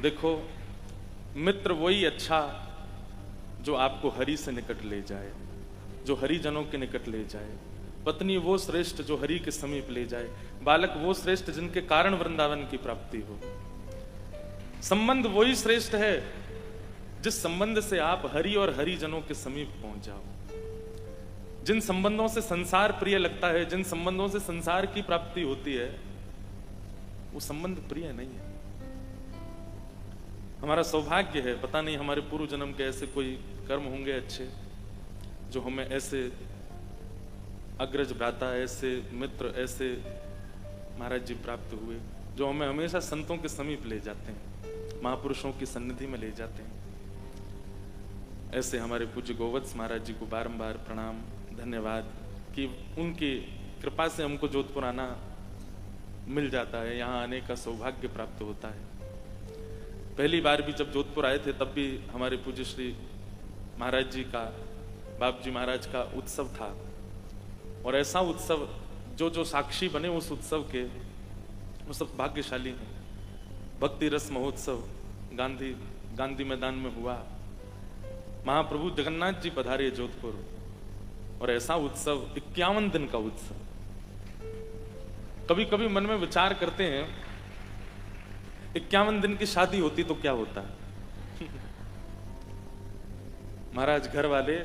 देखो, मित्र वही अच्छा जो आपको हरि से निकट ले जाए, जो हरिजनों के निकट ले जाए। पत्नी वो श्रेष्ठ जो हरि के समीप ले जाए। बालक वो श्रेष्ठ जिनके कारण वृंदावन की प्राप्ति हो। संबंध वही श्रेष्ठ है जिस संबंध से आप हरि और हरिजनों के समीप पहुंच जाओ। जिन संबंधों से संसार प्रिय लगता है, जिन संबंधों से संसार की प्राप्ति होती है, वो संबंध प्रिय नहीं है। हमारा सौभाग्य है, पता नहीं हमारे पूर्व जन्म के ऐसे कोई कर्म होंगे अच्छे जो हमें ऐसे अग्रज भ्राता, ऐसे मित्र, ऐसे महाराज जी प्राप्त हुए जो हमें हमेशा संतों के समीप ले जाते हैं, महापुरुषों की सन्निधि में ले जाते हैं। ऐसे हमारे पूज्य गोवत्स महाराज जी को बारंबार प्रणाम, धन्यवाद कि उनकी कृपा से हमको जोधपुर आना मिल जाता है, यहाँ आने का सौभाग्य प्राप्त होता है। पहली बार भी जब जोधपुर आए थे तब भी हमारे पूज्य श्री महाराज जी का, बाप जी महाराज का उत्सव था। और ऐसा उत्सव जो साक्षी बने उस उत्सव के, वो सब भाग्यशाली हैं। भक्ति रस महोत्सव गांधी मैदान में हुआ। महाप्रभु जगन्नाथ जी पधारे जोधपुर, और ऐसा उत्सव 51 दिन का उत्सव। कभी कभी मन में विचार करते हैं 51 दिन की शादी होती तो क्या होता। महाराज घर वाले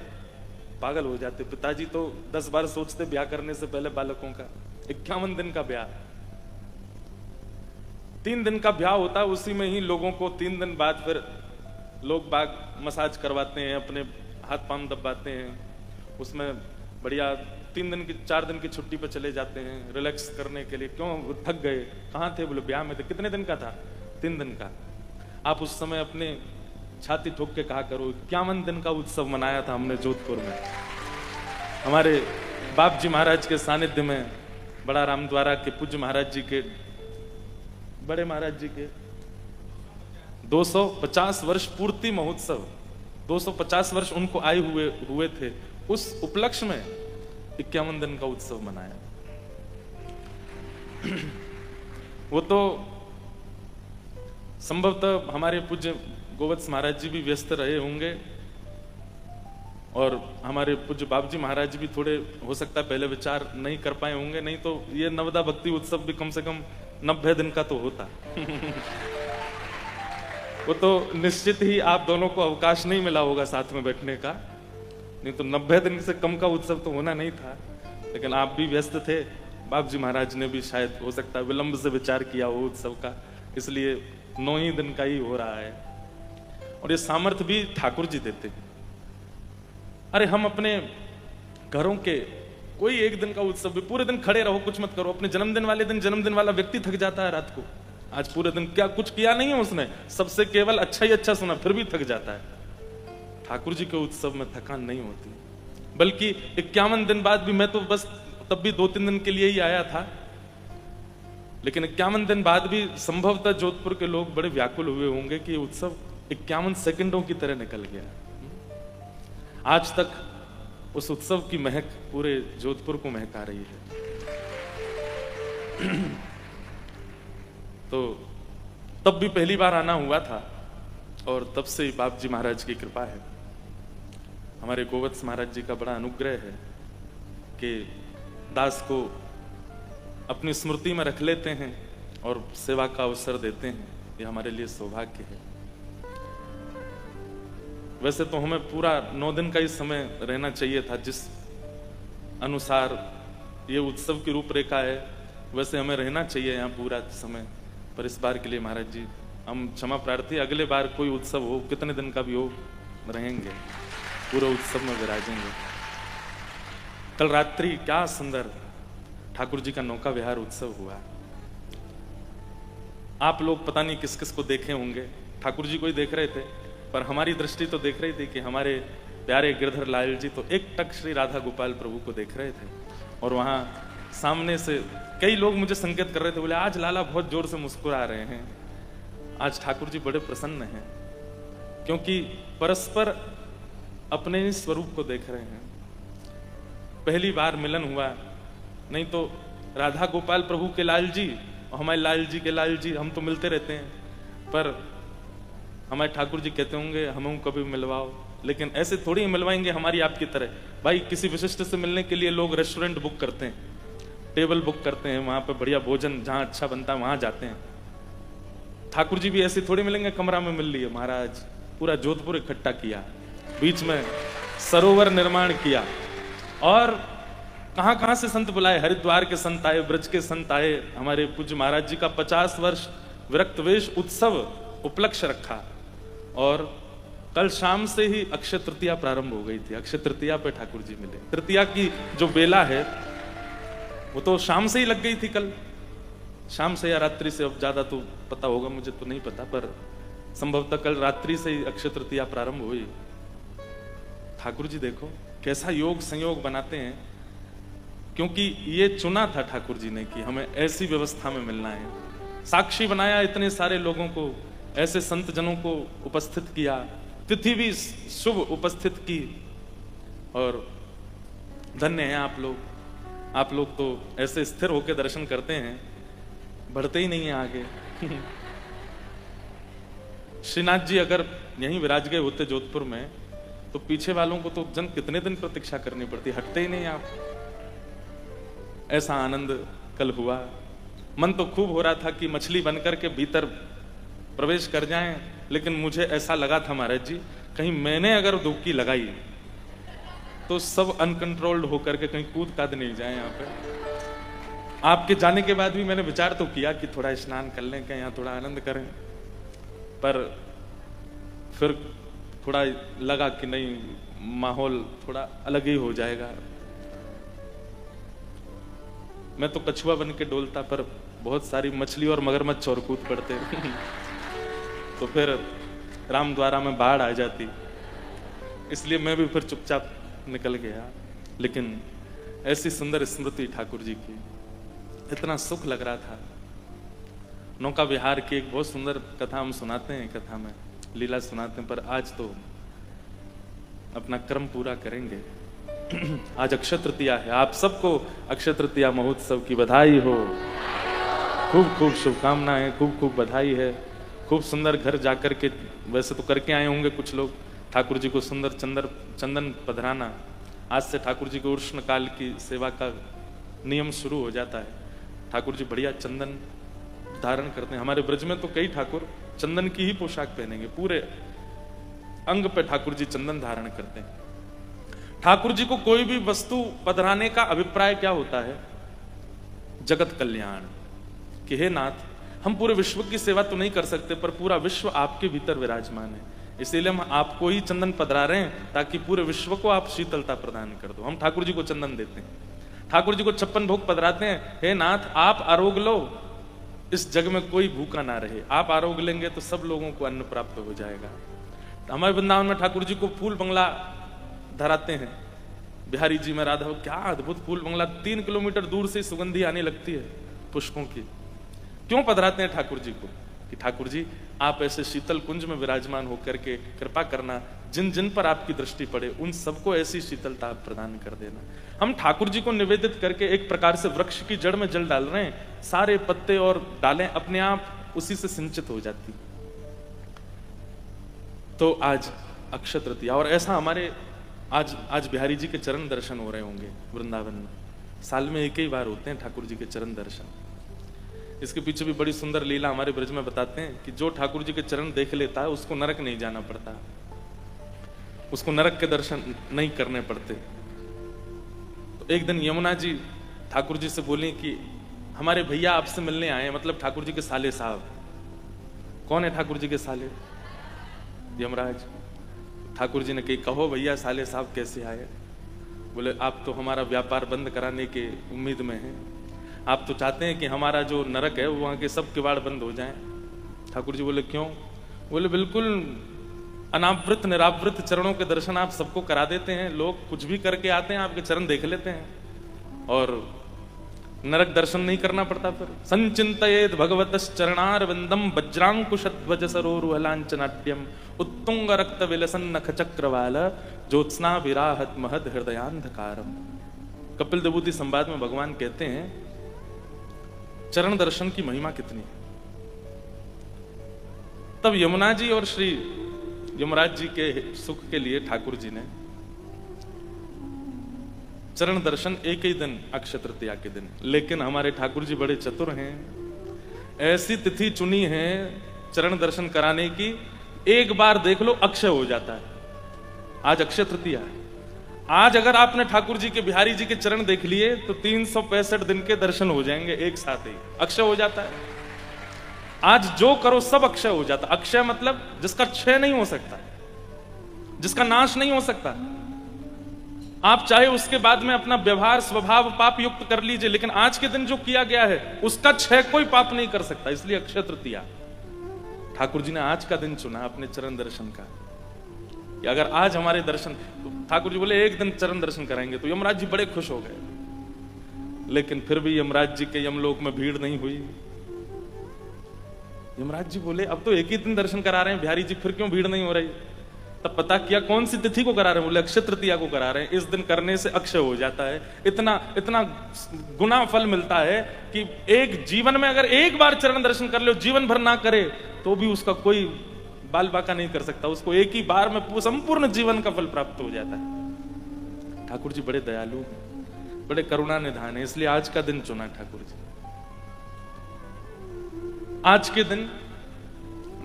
पागल हो जाते, पिताजी तो 10 बार सोचते ब्याह करने से पहले बालकों का। 51 दिन का ब्याह, 3 दिन का ब्याह होता है, उसी में ही लोगों को 3 दिन बाद फिर लोग बाग मसाज करवाते हैं, अपने हाथ पांव दबाते हैं, उसमें बढ़िया 3 दिन की 4 दिन की छुट्टी पर चले जाते हैं रिलैक्स करने के लिए। क्यों थक गए, कहाँ थे, बोले ब्याह में थे। कितने दिन का था? 3 दिन का। आप उस समय अपने छाती ठोक के कहा करो 51 दिन का उत्सव मनाया था हमने जोधपुर में, हमारे बाप जी महाराज के सानिध्य में, बड़ा रामद्वारा के पूज्य महाराज जी के, बड़े महाराज जी के 250 वर्ष पूर्ति महोत्सव, 250 वर्ष उनको आए हुए थे। उस उपलक्ष्य में 51 दिन का उत्सव मनाया। वो तो संभवतः हमारे पूज्य गोवत्स महाराज जी भी व्यस्त रहे होंगे, और हमारे पूज्य बाबूजी महाराज जी भी थोड़े हो सकता है पहले विचार नहीं कर पाए होंगे, नहीं तो ये नवदा भक्ति उत्सव भी कम से कम 90 दिन का तो होता। वो तो निश्चित ही आप दोनों को अवकाश नहीं मिला होगा साथ में बैठने का, नहीं तो 90 दिन से कम का उत्सव तो होना नहीं था। लेकिन आप भी व्यस्त थे, बाप जी महाराज ने भी शायद हो सकता है विलंब से विचार किया हो उत्सव का, इसलिए 9 ही दिन का ही हो रहा है। और ये सामर्थ्य भी ठाकुर जी देते हैं। अरे हम अपने घरों के कोई एक दिन का उत्सव भी, पूरे दिन खड़े रहो, कुछ मत करो। अपने जन्मदिन वाले दिन जन्मदिन वाला व्यक्ति थक जाता है रात को, आज पूरे दिन क्या कुछ किया नहीं है उसने, सबसे केवल अच्छा ही अच्छा सुना, फिर भी थक जाता है। ठाकुर जी के उत्सव में थकान नहीं होती, बल्कि 51 दिन बाद भी, मैं तो बस तब भी 2-3 दिन के लिए ही आया था, लेकिन 51 दिन बाद भी संभवतः जोधपुर के लोग बड़े व्याकुल हुए होंगे कि उत्सव 51 सेकंडों की तरह निकल गया। आज तक उस उत्सव की महक पूरे जोधपुर को महका रही है। तो तब भी पहली बार आना हुआ था, और तब से बाप जी महाराज की कृपा है, हमारे गोवत्स महाराज जी का बड़ा अनुग्रह है कि दास को अपनी स्मृति में रख लेते हैं और सेवा का अवसर देते हैं। ये हमारे लिए सौभाग्य है। वैसे तो हमें पूरा 9 दिन का ही समय रहना चाहिए था, जिस अनुसार ये उत्सव की रूपरेखा है वैसे हमें रहना चाहिए यहाँ पूरा समय, पर इस बार के लिए महाराज जी हम क्षमा प्रार्थी, अगले बार कोई उत्सव हो, कितने दिन का भी हो, रहेंगे, पूरे उत्सव में विराजेंगे। कल रात्रि क्या सुंदर ठाकुर जी का नौका विहार उत्सव हुआ। आप लोग पता नहीं किस किस को देखे होंगे, ठाकुर जी को ही देख रहे थे, पर हमारी दृष्टि तो देख रही थी कि हमारे प्यारे गिरधर लाल जी तो एक टक श्री राधा गोपाल प्रभु को देख रहे थे। और वहां सामने से कई लोग मुझे संकेत कर रहे थे, बोले आज लाला बहुत जोर से मुस्कुरा रहे हैं, आज ठाकुर जी बड़े प्रसन्न हैं, क्योंकि परस्पर अपने ही स्वरूप को देख रहे हैं। पहली बार मिलन हुआ, नहीं तो राधा गोपाल प्रभु के लाल जी और हमारे लाल जी के लाल जी, हम तो मिलते रहते हैं, पर हमारे ठाकुर जी कहते होंगे हमें कभी मिलवाओ, लेकिन ऐसे थोड़ी मिलवाएंगे हमारी आपकी तरह। भाई किसी विशिष्ट से मिलने के लिए लोग रेस्टोरेंट बुक करते हैं, टेबल बुक करते हैं, वहां पर बढ़िया भोजन जहां अच्छा बनता है वहां जाते हैं। ठाकुर जी भी ऐसे थोड़ी मिलेंगे कमरा में मिल लिए। महाराज पूरा जोधपुर इकट्ठा किया, बीच में सरोवर निर्माण किया, और कहां कहां से संत बुलाए। हरिद्वार के संत आए, ब्रज के संत आए। हमारे पूज्य महाराज जी का 50 वर्ष विरक्त वेश उत्सव उपलक्ष्य रखा, और कल शाम से ही अक्षय तृतीया प्रारंभ हो गई थी। अक्षय तृतीया पे ठाकुर जी मिले। तृतीया की जो बेला है वो तो शाम से ही लग गई थी, कल शाम से या रात्रि से, अब ज्यादा तो पता होगा, मुझे तो नहीं पता, पर संभवतः कल रात्रि से ही अक्षय तृतीया प्रारंभ हुई। ठाकुर जी देखो कैसा योग संयोग बनाते हैं, क्योंकि ये चुना था ठाकुर जी ने कि हमें ऐसी व्यवस्था में मिलना है। साक्षी बनाया इतने सारे लोगों को, ऐसे संत जनों को उपस्थित किया, तिथि भी शुभ उपस्थित की, और धन्य है आप लोग। आप लोग तो ऐसे स्थिर होकर दर्शन करते हैं, बढ़ते ही नहीं है आगे। श्रीनाथ जी अगर यहीं विराज गए होते जोधपुर में, तो पीछे वालों को तो जन कितने दिन प्रतीक्षा करनी पड़ती, हटते ही नहीं आप। ऐसा आनंद कल हुआ। मन तो खूब हो रहा था कि मछली बनकर के भीतर प्रवेश कर जाएं, लेकिन मुझे ऐसा लगा था महाराज जी, कहीं मैंने अगर डुबकी लगाई तो सब अनकंट्रोल्ड होकर के कहीं कूद काद नहीं जाए यहाँ पे। आपके जाने के बाद भी मैंने विचार तो किया कि थोड़ा स्नान कर लें, क्या यहाँ थोड़ा आनंद करें, पर फिर थोड़ा लगा कि नहीं, माहौल थोड़ा अलग ही हो जाएगा। मैं तो कछुआ बन के डोलता, पर बहुत सारी मछली और मगरमच्छ और कूद पड़ते। तो फिर रामद्वारा में बाढ़ आ जाती, इसलिए मैं भी फिर चुपचाप निकल गया। लेकिन ऐसी सुंदर स्मृति ठाकुर जी की, इतना सुख लग रहा था। नौका विहार की एक बहुत सुंदर कथा हम सुनाते हैं, कथा में लीला सुनाते हैं, पर आज तो अपना कर्म पूरा करेंगे। आज अक्षय तृतीया है, आप सबको अक्षय तृतीया महोत्सव की बधाई हो, खूब खूब शुभकामनाएं, खूब खूब बधाई है। खूब सुंदर घर जाकर के, वैसे तो करके आए होंगे कुछ लोग, ठाकुर जी को सुंदर चंदन पधराना। आज से ठाकुर जी को उष्ण काल की सेवा का नियम शुरू हो जाता है। ठाकुर जी बढ़िया चंदन धारण करते हैं। हमारे ब्रज में तो कई ठाकुर चंदन की ही पोशाक पहनेंगे, पूरे अंग पे ठाकुर जी चंदन धारण करते हैं। ठाकुर जी को कोई भी वस्तु पधराने का अभिप्राय क्या होता है? जगत कल्याण, कि हे नाथ, हम पूरे विश्व की सेवा तो नहीं कर सकते, पर पूरा विश्व आपके भीतर विराजमान है, इसीलिए हम आपको ही चंदन पधरा रहे हैं, ताकि पूरे विश्व को आप शीतलता प्रदान कर दो। हम ठाकुर जी को चंदन देते हैं, ठाकुर जी को 56 भोग पधराते हैं। हे नाथ, आप आरोग्य लो, इस जग में कोई भूखा ना रहे। आप आरोग्य लेंगे तो सब लोगों को अन्न प्राप्त हो जाएगा। हमारे वृंदावन में ठाकुर जी को फूल बंगला धराते हैं। बिहारी जी में राधा, क्या अद्भुत फूल बंगला, 3 किलोमीटर दूर से सुगंधी आने लगती है पुष्पों की। क्यों पधराते हैं ठाकुर जी को? कि ठाकुर जी आप ऐसे शीतल कुंज में विराजमान होकर के कृपा करना, जिन जिन पर आपकी दृष्टि पड़े उन सबको ऐसी शीतलता आप प्रदान कर देना। हम ठाकुर जी को निवेदित करके एक प्रकार से वृक्ष की जड़ में जल डाल रहे हैं। सारे पत्ते और डालें अपने आप उसी से सिंचित हो जाती। तो आज अक्षय तृतीया, और ऐसा हमारे आज बिहारी जी के चरण दर्शन हो रहे होंगे वृंदावन में। साल में एक ही बार होते हैं ठाकुर जी के चरण दर्शन। इसके पीछे भी बड़ी सुंदर लीला हमारे ब्रज में बताते हैं कि जो ठाकुर जी के चरण देख लेता है उसको नरक नहीं जाना पड़ता, उसको नरक के दर्शन नहीं करने पड़ते। तो एक दिन यमुना जी ठाकुर जी से बोली कि हमारे भैया आपसे मिलने आए, मतलब ठाकुर जी के साले साहब। कौन है ठाकुर जी के साले? यमराज। ठाकुर जी ने कही, कहो भैया साले साहब कैसे आए? बोले, आप तो हमारा व्यापार बंद कराने के उम्मीद में हैं, आप तो चाहते हैं कि हमारा जो नरक है वहां के सब किवाड़ बंद हो जाएं। ठाकुर जी बोले, क्यों? बोले, बिल्कुल अनावृत निरावृत चरणों के दर्शन आप सबको करा देते हैं। लोग कुछ भी करके आते हैं, आपके चरण देख लेते हैं और नरक दर्शन नहीं करना पड़ता। फिर संचिंतयेद भगवतस् चरणारविंदम वज्रांकुशध्वज सरोरुहलांचनाट्यम उत्तुंग रक्त विलसन नख चक्रवाल ज्योत्स्ना विराहत महद हृदयांधकारम। कपिल देवूति संवाद में भगवान कहते हैं चरण दर्शन की महिमा कितनी है। तब यमुना जी और श्री यमराज जी के सुख के लिए ठाकुर जी ने चरण दर्शन एक ही दिन अक्षय तृतीया के दिन, लेकिन हमारे ठाकुर जी बड़े चतुर हैं, ऐसी तिथि चुनी है चरण दर्शन कराने की, एक बार देख लो अक्षय हो जाता है। आज अक्षय तृतीया है, आज अगर आपने ठाकुर जी के बिहारी जी के चरण देख लिए तो 365 दिन के दर्शन हो जाएंगे एक साथ ही, अक्षय हो जाता है। आज जो करो सब अक्षय हो जाता। अक्षय मतलब जिसका क्षय नहीं हो सकता, जिसका नाश नहीं हो सकता। आप चाहे उसके बाद में अपना व्यवहार स्वभाव पाप युक्त कर लीजिए, लेकिन आज के दिन जो किया गया है उसका क्षय कोई पाप नहीं कर सकता। इसलिए अक्षय तृतीया ठाकुर जी ने आज का दिन चुना अपने चरण दर्शन का, कि अगर आज हमारे दर्शन, तो ठाकुर जी बोले एक दिन चरण दर्शन कराएंगे, तो यमराज जी बड़े खुश हो गए। लेकिन फिर भी यमराज जी के यमलोक में भीड़ नहीं हुई। यमराज जी बोले अब तो एक ही दिन दर्शन करा रहे हैं बिहारी जी, फिर क्यों भीड़ नहीं हो रही? तब पता किया कौन सी तिथि को करा रहे हैं, बोले अक्षय तृतीया को करा रहे हैं। इस दिन करने से अक्षय हो जाता है, इतना गुना फल मिलता है कि एक जीवन में अगर एक बार चरण दर्शन कर लो, जीवन भर ना करे तो भी उसका कोई बाल बाका नहीं कर सकता, उसको एक ही बार में संपूर्ण जीवन का फल प्राप्त हो जाता है। ठाकुर जी बड़े दयालु, बड़े करुणा निधान है, इसलिए आज का दिन चुना ठाकुर जी। आज के दिन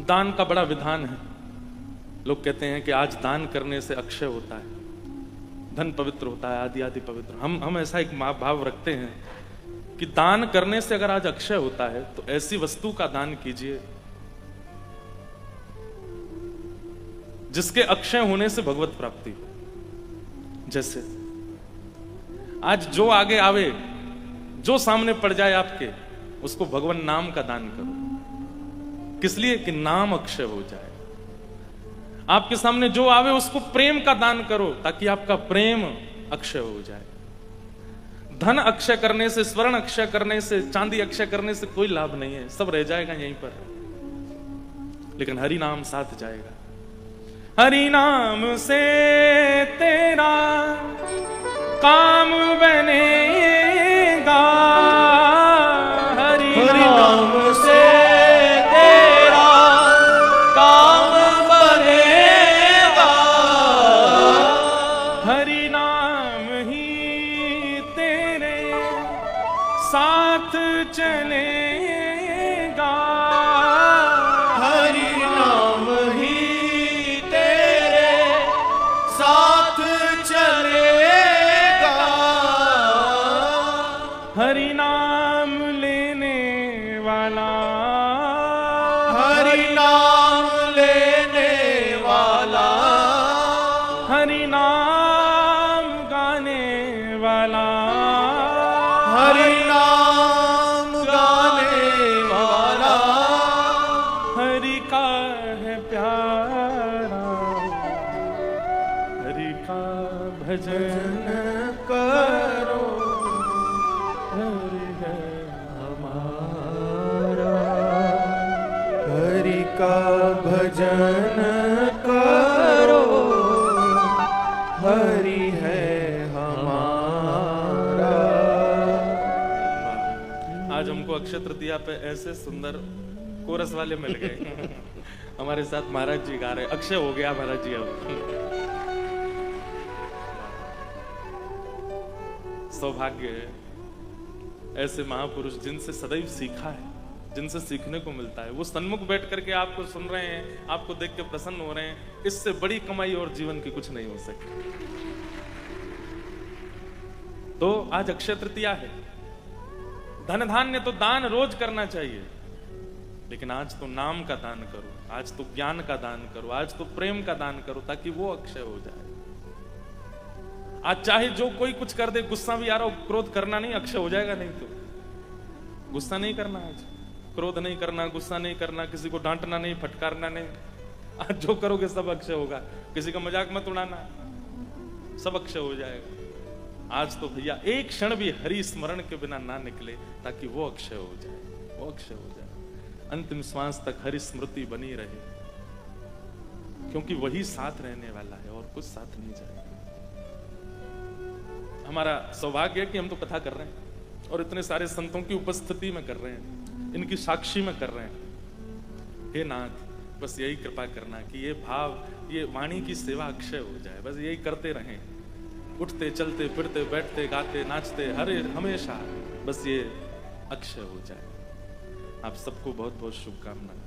दान का बड़ा विधान है। लोग कहते हैं कि आज दान करने से अक्षय होता है, धन पवित्र होता है, आदि आदि पवित्र। हम ऐसा एक भाव रखते हैं कि दान करने से अगर आज अक्षय होता है तो ऐसी वस्तु का दान कीजिए जिसके अक्षय होने से भगवत प्राप्ति हो। जैसे आज जो आगे आवे, जो सामने पड़ जाए आपके, उसको भगवान नाम का दान करो। किस लिए? कि नाम अक्षय हो जाए। आपके सामने जो आवे उसको प्रेम का दान करो, ताकि आपका प्रेम अक्षय हो जाए। धन अक्षय करने से, स्वर्ण अक्षय करने से, चांदी अक्षय करने से कोई लाभ नहीं है, सब रह जाएगा यहीं पर। लेकिन हरि नाम साथ जाएगा। हरि नाम से तेरा काम बनेगा, हरि नाम से तेरा काम बनेगा, हरि नाम ही तेरे साथ चलेगा, हरि नाम ही तेरे साथ चलेगा, हरि नाम लेने वाला, हरि नाम लेने वाला, हरि नाम गाने वाला, हरि नाम गाने वाला, हरि का है प्यारा, हरि का भजन करो, हरि है हमारा, हरि का भजन करो, हरि है हमारा। आज हमको अक्षय तृतीया पे ऐसे सुंदर कोरस वाले मिल गए। हमारे साथ महाराज जी गा रहे, अक्षय हो गया महाराज जी। अब सौभाग्य है ऐसे महापुरुष जिनसे सदैव सीखा है, जिनसे सीखने को मिलता है। वो सन्मुख बैठ करके आपको सुन रहे हैं, आपको देख के प्रसन्न हो रहे हैं। इससे बड़ी कमाई और जीवन की कुछ नहीं हो सकती। तो आज अक्षय तृतीया है। धन धान्य तो दान रोज करना चाहिए, लेकिन आज तो नाम का दान करो, आज तो ज्ञान का दान करो, आज तो प्रेम का दान करो, ताकि वो अक्षय हो जाए। आज चाहे जो कोई कुछ कर दे, गुस्सा भी आ रहा हो, क्रोध करना नहीं, अक्षय हो जाएगा। नहीं तो गुस्सा नहीं करना, आज क्रोध नहीं करना, गुस्सा नहीं करना, किसी को डांटना नहीं, फटकारना नहीं। आज जो करोगे सब अक्षय होगा। किसी का मजाक मत उड़ाना, सब अक्षय हो जाएगा। आज तो भैया एक क्षण भी हरि स्मरण के बिना ना निकले, ताकि वो अक्षय हो जाए, वो अक्षय हो जाए। अंतिम श्वास तक हरि स्मृति बनी रहे, क्योंकि वही साथ रहने वाला है और कुछ साथ नहीं जाएगा। हमारा सौभाग्य है कि हम तो कथा कर रहे हैं और इतने सारे संतों की उपस्थिति में कर रहे हैं, इनकी साक्षी में कर रहे हैं। हे नाथ, बस यही कृपा करना कि ये भाव, ये वाणी की सेवा अक्षय हो जाए। बस यही करते रहें, उठते चलते फिरते बैठते गाते नाचते हरे हमेशा, बस ये अक्षय हो जाए। आप सबको बहुत बहुत शुभकामनाएं।